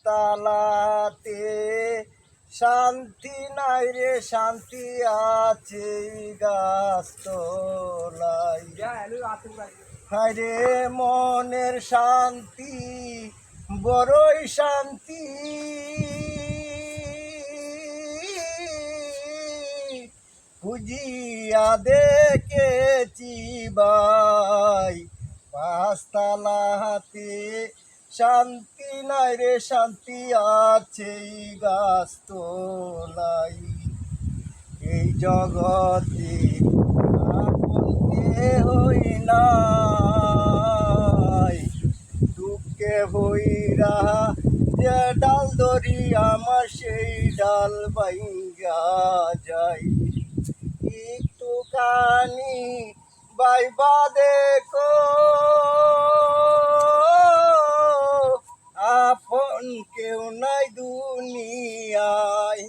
তালাতে শান্তি নাই রে, শান্তি আছে গাছতলায়। হায় রে মনের শান্তি, বড়ই শান্তি, খুঁজিয়া দেখেছি ভাই পাঁচতলাতে শান্তি নাই রে, শান্তি আছে গাছতলায়। এই জগতে আপন কেহই নাই, দুঃখে হইরা যে ডাল ধরি আমার সেই ডাল ভাঙ্গা যায়। একটুখানি বাইবা দেখো, আপন কেউ নাই দুনিয়ায়।